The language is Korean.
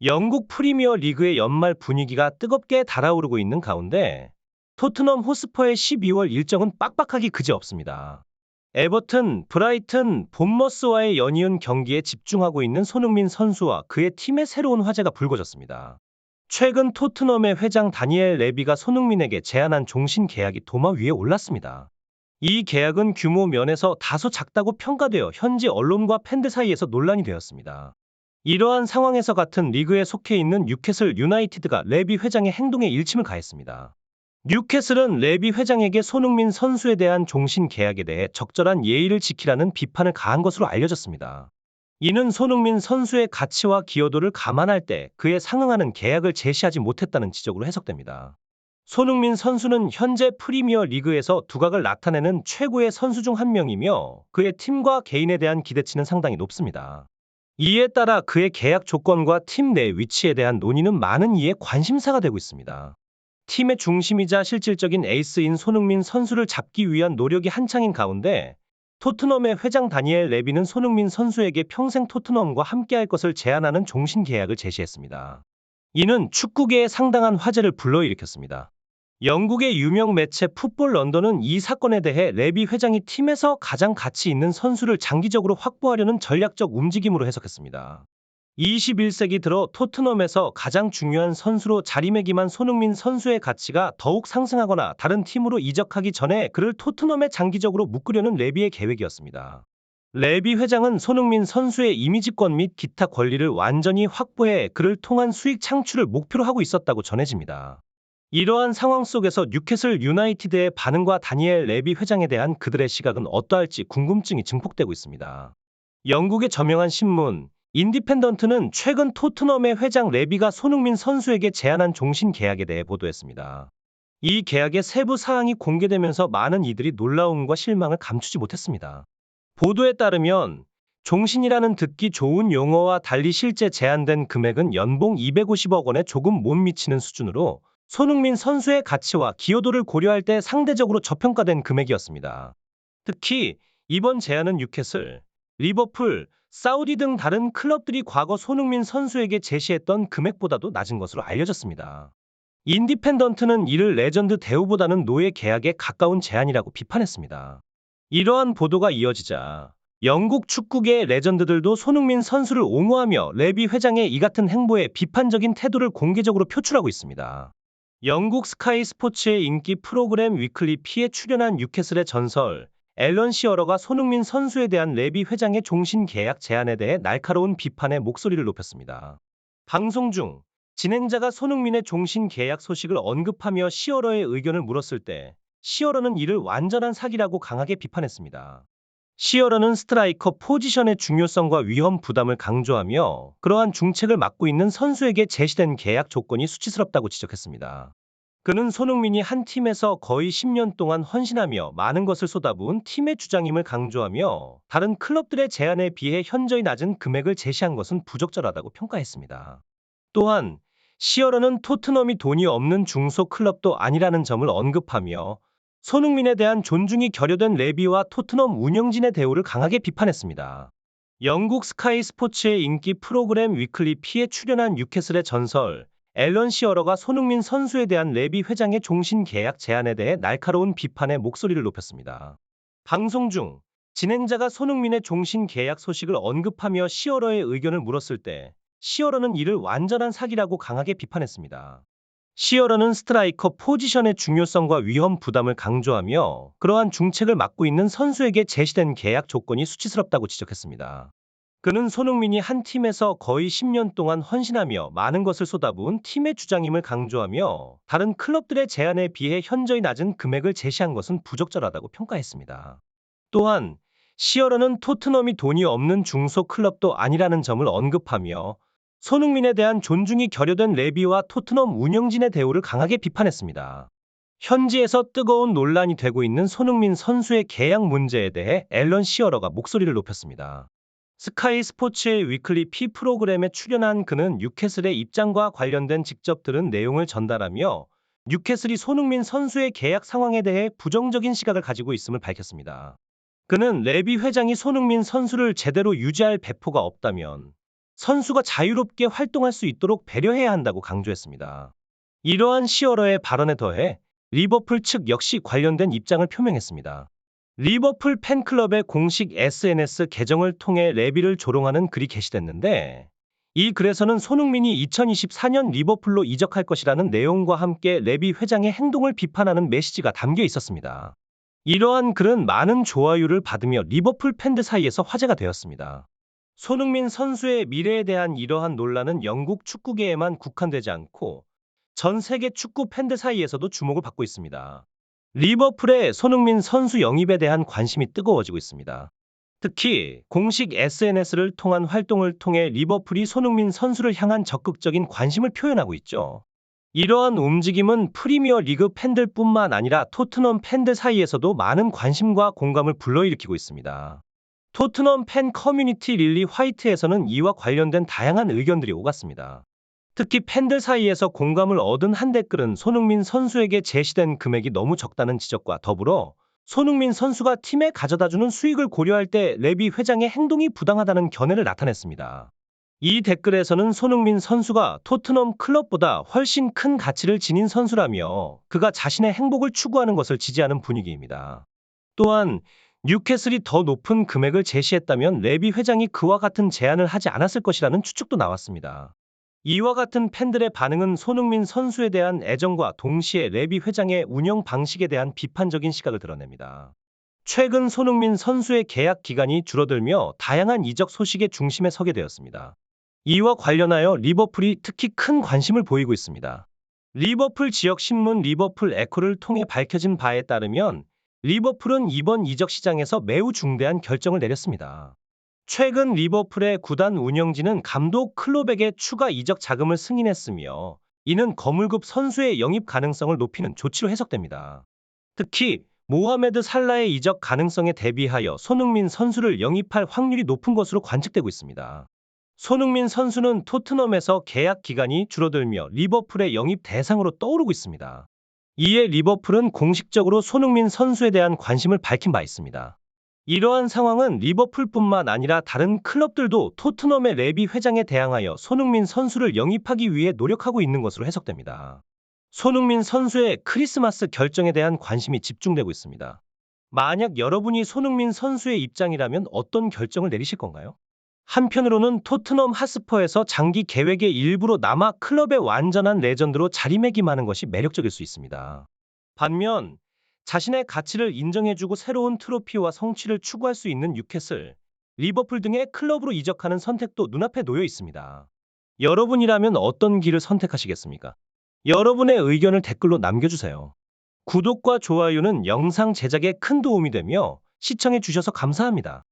영국 프리미어 리그의 연말 분위기가 뜨겁게 달아오르고 있는 가운데 토트넘 호스퍼의 12월 일정은 빡빡하기 그지없습니다. 에버튼, 브라이튼, 본머스와의 연이은 경기에 집중하고 있는 손흥민 선수와 그의 팀의 새로운 화제가 불거졌습니다. 최근 토트넘의 회장 다니엘 레비가 손흥민에게 제안한 종신 계약이 도마 위에 올랐습니다. 이 계약은 규모 면에서 다소 작다고 평가되어 현지 언론과 팬들 사이에서 논란이 되었습니다. 이러한 상황에서 같은 리그에 속해 있는 뉴캐슬 유나이티드가 레비 회장의 행동에 일침을 가했습니다. 뉴캐슬은 레비 회장에게 손흥민 선수에 대한 종신 계약에 대해 적절한 예의를 지키라는 비판을 가한 것으로 알려졌습니다. 이는 손흥민 선수의 가치와 기여도를 감안할 때 그에 상응하는 계약을 제시하지 못했다는 지적으로 해석됩니다. 손흥민 선수는 현재 프리미어 리그에서 두각을 나타내는 최고의 선수 중 한 명이며 그의 팀과 개인에 대한 기대치는 상당히 높습니다. 이에 따라 그의 계약 조건과 팀 내 위치에 대한 논의는 많은 이에 관심사가 되고 있습니다. 팀의 중심이자 실질적인 에이스인 손흥민 선수를 잡기 위한 노력이 한창인 가운데 토트넘의 회장 다니엘 레비는 손흥민 선수에게 평생 토트넘과 함께할 것을 제안하는 종신 계약을 제시했습니다. 이는 축구계에 상당한 화제를 불러일으켰습니다. 영국의 유명 매체 풋볼 런던은 이 사건에 대해 레비 회장이 팀에서 가장 가치 있는 선수를 장기적으로 확보하려는 전략적 움직임으로 해석했습니다. 21세기 들어 토트넘에서 가장 중요한 선수로 자리매김한 손흥민 선수의 가치가 더욱 상승하거나 다른 팀으로 이적하기 전에 그를 토트넘에 장기적으로 묶으려는 레비의 계획이었습니다. 레비 회장은 손흥민 선수의 이미지권 및 기타 권리를 완전히 확보해 그를 통한 수익 창출을 목표로 하고 있었다고 전해집니다. 이러한 상황 속에서 뉴캐슬 유나이티드의 반응과 다니엘 레비 회장에 대한 그들의 시각은 어떠할지 궁금증이 증폭되고 있습니다. 영국의 저명한 신문 인디펜던트는 최근 토트넘의 회장 레비가 손흥민 선수에게 제안한 종신 계약에 대해 보도했습니다. 이 계약의 세부 사항이 공개되면서 많은 이들이 놀라움과 실망을 감추지 못했습니다. 보도에 따르면 종신이라는 듣기 좋은 용어와 달리 실제 제한된 금액은 연봉 250억 원에 조금 못 미치는 수준으로 손흥민 선수의 가치와 기여도를 고려할 때 상대적으로 저평가된 금액이었습니다. 특히 이번 제안은 뉴캐슬, 리버풀, 사우디 등 다른 클럽들이 과거 손흥민 선수에게 제시했던 금액보다도 낮은 것으로 알려졌습니다. 인디펜던트는 이를 레전드 대우보다는 노예 계약에 가까운 제안이라고 비판했습니다. 이러한 보도가 이어지자 영국 축구계의 레전드들도 손흥민 선수를 옹호하며 레비 회장의 이 같은 행보에 비판적인 태도를 공개적으로 표출하고 있습니다. 영국 스카이 스포츠의 인기 프로그램 위클리 P에 출연한 뉴캐슬의 전설 앨런 시어러가 손흥민 선수에 대한 레비 회장의 종신 계약 제안에 대해 날카로운 비판의 목소리를 높였습니다. 방송 중 진행자가 손흥민의 종신 계약 소식을 언급하며 시어러의 의견을 물었을 때 시어러는 이를 완전한 사기라고 강하게 비판했습니다. 시어러는 스트라이커 포지션의 중요성과 위험 부담을 강조하며 그러한 중책을 맡고 있는 선수에게 제시된 계약 조건이 수치스럽다고 지적했습니다. 그는 손흥민이 한 팀에서 거의 10년 동안 헌신하며 많은 것을 쏟아부은 팀의 주장임을 강조하며 다른 클럽들의 제안에 비해 현저히 낮은 금액을 제시한 것은 부적절하다고 평가했습니다. 또한 시어러는 토트넘이 돈이 없는 중소 클럽도 아니라는 점을 언급하며 손흥민에 대한 존중이 결여된 레비와 토트넘 운영진의 대우를 강하게 비판했습니다. 영국 스카이 스포츠의 인기 프로그램 위클리 P에 출연한 뉴캐슬의 전설 앨런 시어러가 손흥민 선수에 대한 레비 회장의 종신 계약 제안에 대해 날카로운 비판의 목소리를 높였습니다. 방송 중 진행자가 손흥민의 종신 계약 소식을 언급하며 시어러의 의견을 물었을 때 시어러는 이를 완전한 사기라고 강하게 비판했습니다. 시어러는 스트라이커 포지션의 중요성과 위험 부담을 강조하며 그러한 중책을 맡고 있는 선수에게 제시된 계약 조건이 수치스럽다고 지적했습니다. 그는 손흥민이 한 팀에서 거의 10년 동안 헌신하며 많은 것을 쏟아부은 팀의 주장임을 강조하며 다른 클럽들의 제안에 비해 현저히 낮은 금액을 제시한 것은 부적절하다고 평가했습니다. 또한 시어러는 토트넘이 돈이 없는 중소 클럽도 아니라는 점을 언급하며 손흥민에 대한 존중이 결여된 레비와 토트넘 운영진의 대우를 강하게 비판했습니다. 현지에서 뜨거운 논란이 되고 있는 손흥민 선수의 계약 문제에 대해 앨런 시어러가 목소리를 높였습니다. 스카이 스포츠의 위클리 P 프로그램에 출연한 그는 뉴캐슬의 입장과 관련된 직접 들은 내용을 전달하며 뉴캐슬이 손흥민 선수의 계약 상황에 대해 부정적인 시각을 가지고 있음을 밝혔습니다. 그는 레비 회장이 손흥민 선수를 제대로 유지할 배포가 없다면 선수가 자유롭게 활동할 수 있도록 배려해야 한다고 강조했습니다. 이러한 시어러의 발언에 더해 리버풀 측 역시 관련된 입장을 표명했습니다. 리버풀 팬클럽의 공식 SNS 계정을 통해 레비를 조롱하는 글이 게시됐는데, 이 글에서는 손흥민이 2024년 리버풀로 이적할 것이라는 내용과 함께 레비 회장의 행동을 비판하는 메시지가 담겨 있었습니다. 이러한 글은 많은 좋아요를 받으며 리버풀 팬들 사이에서 화제가 되었습니다. 손흥민 선수의 미래에 대한 이러한 논란은 영국 축구계에만 국한되지 않고 전 세계 축구 팬들 사이에서도 주목을 받고 있습니다. 리버풀의 손흥민 선수 영입에 대한 관심이 뜨거워지고 있습니다. 특히 공식 SNS를 통한 활동을 통해 리버풀이 손흥민 선수를 향한 적극적인 관심을 표현하고 있죠. 이러한 움직임은 프리미어 리그 팬들뿐만 아니라 토트넘 팬들 사이에서도 많은 관심과 공감을 불러일으키고 있습니다. 토트넘 팬 커뮤니티 릴리 화이트에서는 이와 관련된 다양한 의견들이 오갔습니다. 특히 팬들 사이에서 공감을 얻은 한 댓글은 손흥민 선수에게 제시된 금액이 너무 적다는 지적과 더불어 손흥민 선수가 팀에 가져다주는 수익을 고려할 때 레비 회장의 행동이 부당하다는 견해를 나타냈습니다. 이 댓글에서는 손흥민 선수가 토트넘 클럽보다 훨씬 큰 가치를 지닌 선수라며 그가 자신의 행복을 추구하는 것을 지지하는 분위기입니다. 또한 뉴캐슬이 더 높은 금액을 제시했다면 레비 회장이 그와 같은 제안을 하지 않았을 것이라는 추측도 나왔습니다. 이와 같은 팬들의 반응은 손흥민 선수에 대한 애정과 동시에 레비 회장의 운영 방식에 대한 비판적인 시각을 드러냅니다. 최근 손흥민 선수의 계약 기간이 줄어들며 다양한 이적 소식의 중심에 서게 되었습니다. 이와 관련하여 리버풀이 특히 큰 관심을 보이고 있습니다. 리버풀 지역 신문 리버풀 에코를 통해 밝혀진 바에 따르면 리버풀은 이번 이적 시장에서 매우 중대한 결정을 내렸습니다. 최근 리버풀의 구단 운영진은 감독 클롭에게 추가 이적 자금을 승인했으며 이는 거물급 선수의 영입 가능성을 높이는 조치로 해석됩니다. 특히 모하메드 살라의 이적 가능성에 대비하여 손흥민 선수를 영입할 확률이 높은 것으로 관측되고 있습니다. 손흥민 선수는 토트넘에서 계약 기간이 줄어들며 리버풀의 영입 대상으로 떠오르고 있습니다. 이에 리버풀은 공식적으로 손흥민 선수에 대한 관심을 밝힌 바 있습니다. 이러한 상황은 리버풀뿐만 아니라 다른 클럽들도 토트넘의 레비 회장에 대항하여 손흥민 선수를 영입하기 위해 노력하고 있는 것으로 해석됩니다. 손흥민 선수의 크리스마스 결정에 대한 관심이 집중되고 있습니다. 만약 여러분이 손흥민 선수의 입장이라면 어떤 결정을 내리실 건가요? 한편으로는 토트넘 핫스퍼에서 장기 계획의 일부로 남아 클럽의 완전한 레전드로 자리매김하는 것이 매력적일 수 있습니다. 반면 자신의 가치를 인정해주고 새로운 트로피와 성취를 추구할 수 있는 뉴캐슬, 리버풀 등의 클럽으로 이적하는 선택도 눈앞에 놓여 있습니다. 여러분이라면 어떤 길을 선택하시겠습니까? 여러분의 의견을 댓글로 남겨주세요. 구독과 좋아요는 영상 제작에 큰 도움이 되며 시청해주셔서 감사합니다.